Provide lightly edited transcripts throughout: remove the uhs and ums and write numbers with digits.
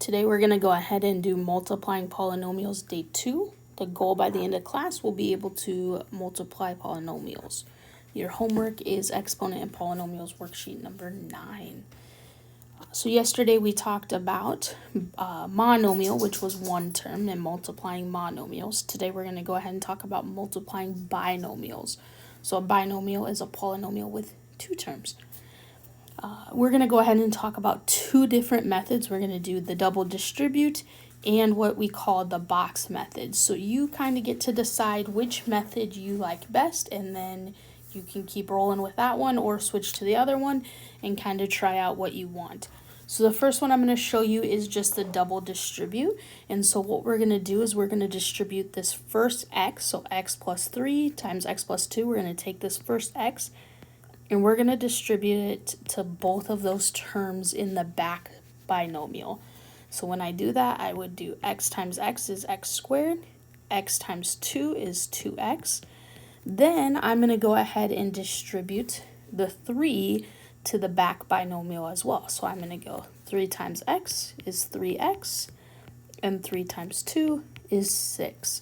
Today we're going to go ahead and do multiplying polynomials day 2. The goal by the end of class will be able to multiply polynomials. Your homework is exponent and polynomials worksheet number 9. So yesterday we talked about monomial, which was one term, and multiplying monomials. Today we're going to go ahead and talk about multiplying binomials. So a binomial is a polynomial with two terms. We're going to go ahead and talk about two different methods. We're going to do the double distribute and what we call the box method. So you kind of get to decide which method you like best, and then you can keep rolling with that one or switch to the other one and kind of try out what you want. So the first one I'm going to show you is just the double distribute. And so what we're going to do is we're going to distribute this first x, so x plus 3 times x plus 2. We're going to take this first x and we're going to distribute it to both of those terms in the back binomial. So when I do that, I would do x times x is x squared, x times 2 is 2x. Then I'm going to go ahead and distribute the 3 to the back binomial as well. So I'm going to go 3 times x is 3x, and 3 times 2 is 6.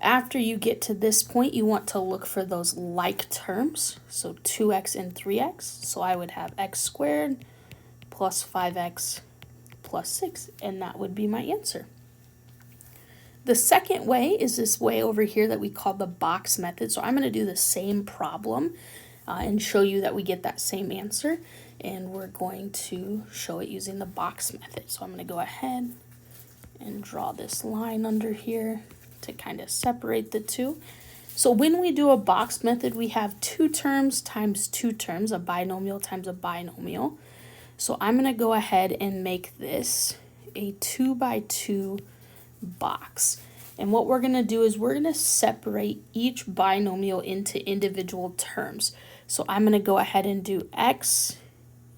After you get to this point, you want to look for those like terms, so 2x and 3x. So I would have x squared plus 5x plus 6, and that would be my answer. The second way is this way over here that we call the box method. So I'm going to do the same problem and show you that we get that same answer, and we're going to show it using the box method. So I'm going to go ahead and draw this line under here to kind of separate the two. So when we do a box method, we have two terms times two terms, a binomial times a binomial. So I'm going to go ahead and make this a 2 by 2 box. And what we're going to do is we're going to separate each binomial into individual terms. So I'm going to go ahead and do x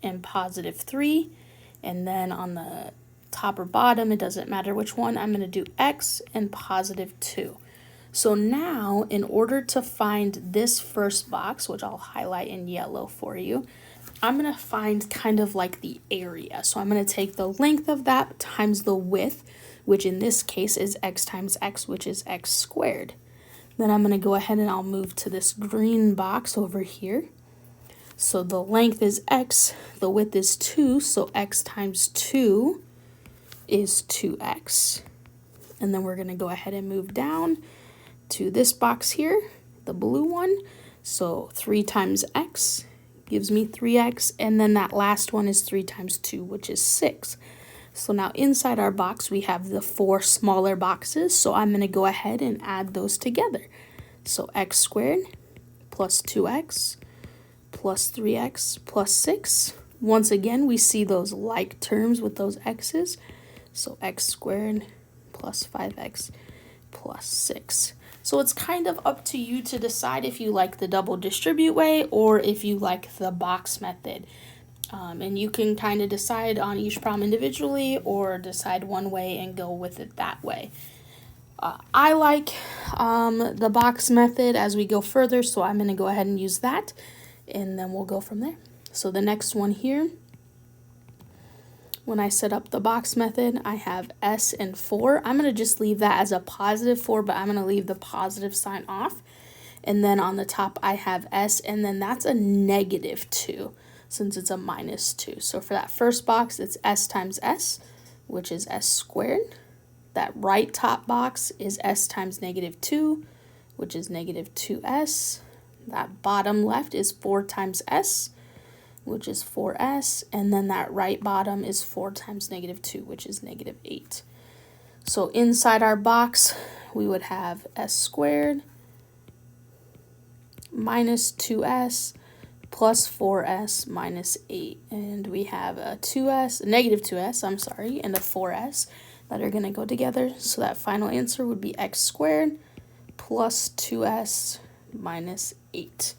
and positive 3, and then on the top or bottom, it doesn't matter which one, I'm going to do x and positive 2. So now, in order to find this first box, which I'll highlight in yellow for you, I'm going to find kind of like the area. So I'm going to take the length of that times the width, which in this case is x times x, which is x squared. Then I'm going to go ahead and I'll move to this green box over here. So the length is x, the width is 2, so x times 2 is 2x. And then we're going to go ahead and move down to this box here, the blue one. So 3 times x gives me 3x, and then that last one is 3 times 2, which is 6. So now inside our box we have the 4 smaller boxes, so I'm going to go ahead and add those together. So x squared plus 2x plus 3x plus 6. Once again, we see those like terms with those x's. So x squared plus 5x plus 6. So it's kind of up to you to decide if you like the double distribute way or if you like the box method. And you can kind of decide on each problem individually or decide one way and go with it that way. I like the box method as we go further, so I'm going to go ahead and use that, and then we'll go from there. So the next one here, when I set up the box method, I have s and 4. I'm going to just leave that as a positive 4, but I'm going to leave the positive sign off. And then on the top, I have s, and then that's a negative 2, since it's a minus 2. So for that first box, it's s times s, which is s squared. That right top box is s times negative 2, which is negative 2s. That bottom left is 4 times s, which is 4s, and then that right bottom is 4 times negative 2, which is negative 8. So inside our box, we would have s squared minus 2s plus 4s minus 8, and we have a negative 2s, and a 4s that are going to go together. So that final answer would be x squared plus 2s minus 8.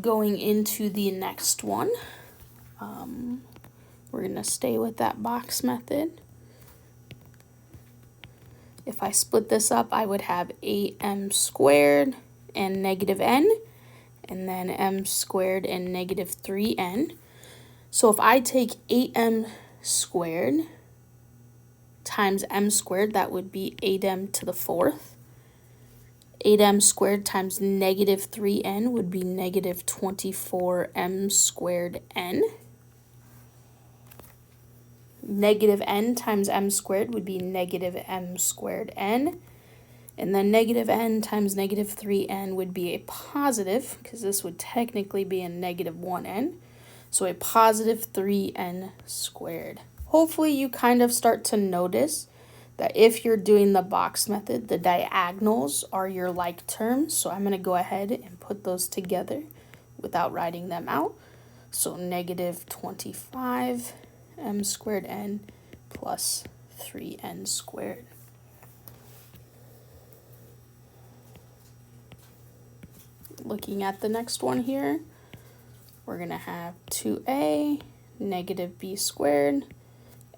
Going into the next one, we're going to stay with that box method. If I split this up, I would have 8m squared and negative n, and then m squared and negative 3n. So if I take 8m squared times m squared, that would be 8m to the fourth. 8m squared times negative 3n would be negative 24m squared n. Negative n times m squared would be negative m squared n. And then negative n times negative 3n would be a positive, because this would technically be a negative 1n. So a positive 3n squared. Hopefully you kind of start to notice that if you're doing the box method, the diagonals are your like terms. So I'm going to go ahead and put those together without writing them out. So negative 25 m squared n plus 3n squared. Looking at the next one here, we're going to have 2a negative b squared,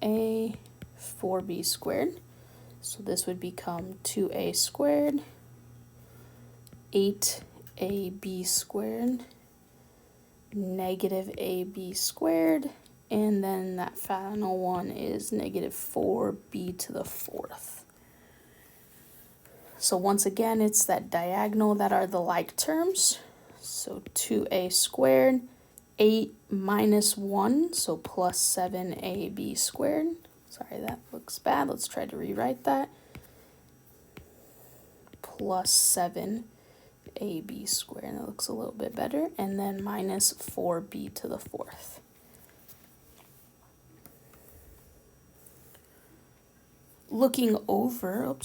a 4b squared. So this would become 2a squared, 8ab squared, negative ab squared, and then that final one is negative 4b to the fourth. So once again, it's that diagonal that are the like terms. So 2a squared, 8 minus 1, so plus 7ab squared. Sorry, that looks bad. Let's try to rewrite that. Plus 7ab squared. That looks a little bit better. And then minus 4b to the fourth. Looking over,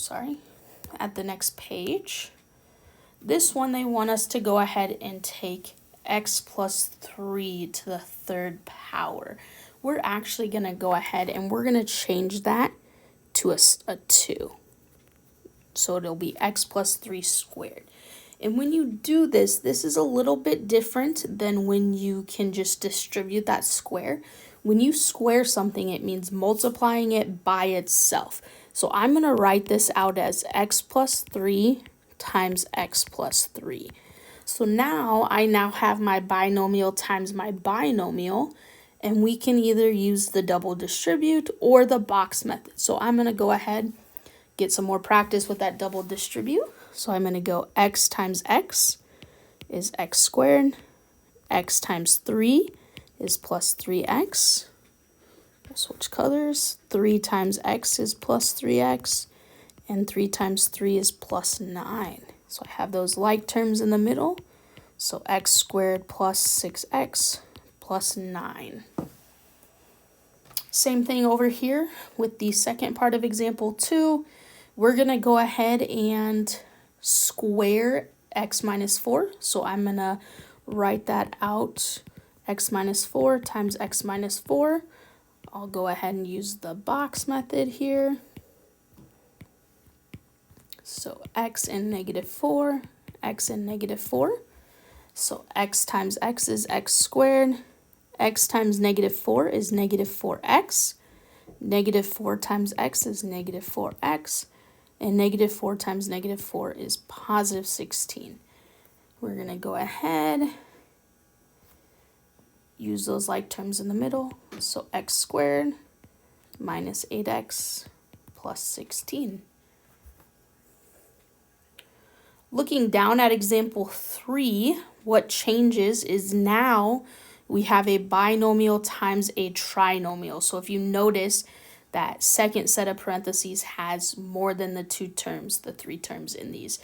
at the next page, this one they want us to go ahead and take x plus 3 to the third power. We're actually going to go ahead and we're going to change that to a 2. So it'll be x plus 3 squared. And when you do this, this is a little bit different than when you can just distribute that square. When you square something, it means multiplying it by itself. So I'm going to write this out as x plus 3 times x plus 3. So now I have my binomial times my binomial, and we can either use the double distribute or the box method. So I'm going to go ahead, get some more practice with that double distribute. So I'm going to go x times x is x squared, x times 3 is plus 3x. We'll switch colors. 3 times x is plus 3x, and 3 times 3 is plus 9. So I have those like terms in the middle. So x squared plus 6x plus 9. Same thing over here with the second part of example 2. We're going to go ahead and square x minus 4. So I'm going to write that out. X minus 4 times x minus 4. I'll go ahead and use the box method here. So x and negative 4, x and negative 4. So x times x is x squared. X times negative 4 is negative 4x. Negative 4 times x is negative 4x. And negative 4 times negative 4 is positive 16. We're going to go ahead, use those like terms in the middle. So x squared minus 8x plus 16. Looking down at example 3, what changes is now we have a binomial times a trinomial. So if you notice, that second set of parentheses has more than the 2 terms, the 3 terms in these.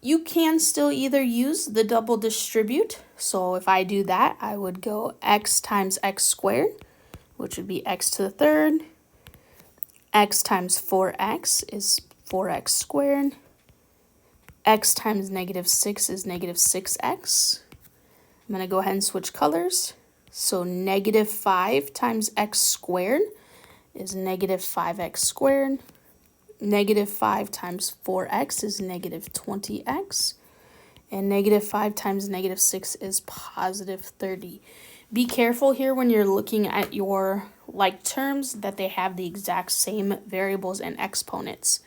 You can still either use the double distribute. So if I do that, I would go x times x squared, which would be x to the third. X times 4x is 4x squared. X times negative 6 is negative 6x. I'm going to go ahead and switch colors. So negative 5 times x squared is negative 5x squared. Negative 5 times 4x is negative 20x. And negative 5 times negative 6 is positive 30. Be careful here when you're looking at your like terms that they have the exact same variables and exponents.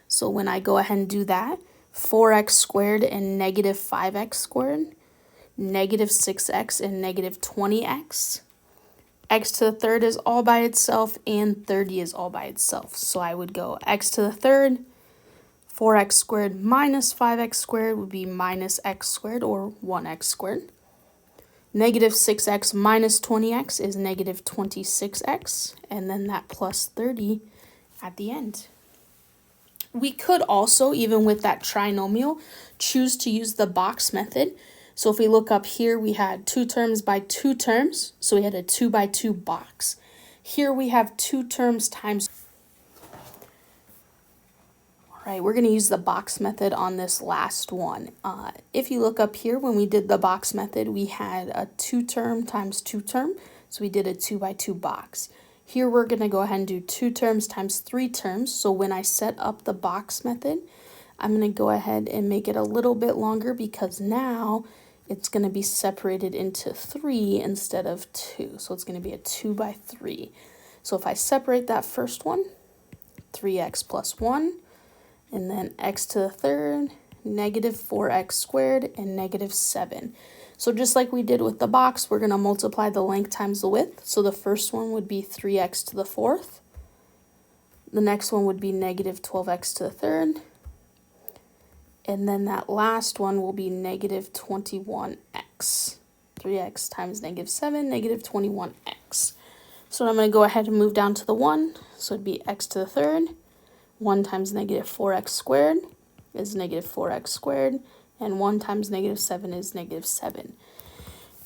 So when I go ahead and do that, 4x squared and negative 5x squared, negative 6x, and negative 20x. X to the third is all by itself, and 30 is all by itself. So I would go x to the third, 4x squared minus 5x squared would be minus x squared, or 1x squared. Negative 6x minus 20x is negative 26x, and then that plus 30 at the end. We could also, even with that trinomial, choose to use the box method. So if we look up here, we had 2 terms by 2 terms, so we had a 2 by 2 box. Here we have 2 terms times. All right, we're going to use the box method on this last one. If you look up here, when we did the box method, we had a 2 term times 2 term, so we did a 2 by 2 box. Here we're going to go ahead and do 2 terms times 3 terms, so when I set up the box method, I'm going to go ahead and make it a little bit longer because now it's going to be separated into 3 instead of 2, so it's going to be a 2 by 3. So if I separate that first one, 3x plus 1, and then x to the third, negative 4x squared, and negative 7. So just like we did with the box, we're going to multiply the length times the width. So the first one would be 3x to the fourth. The next one would be negative 12x to the third. And then that last one will be negative 21x. 3x times negative 7, negative 21x. So I'm going to go ahead and move down to the 1. So it'd be x to the third. 1 times negative 4x squared is negative 4x squared, and 1 times negative 7 is negative 7.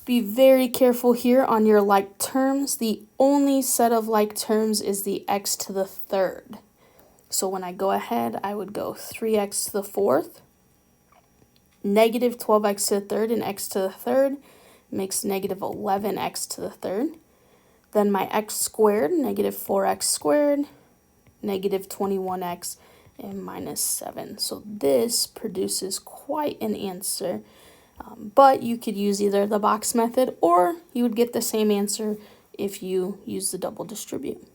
Be very careful here on your like terms. The only set of like terms is the x to the third. So when I go ahead, I would go 3x to the fourth, negative 12x to the third, and x to the third makes negative 11x to the third. Then my x squared, negative 4x squared, negative 21x, and minus 7. So this produces quite an answer, but you could use either the box method or you would get the same answer if you use the double distribute.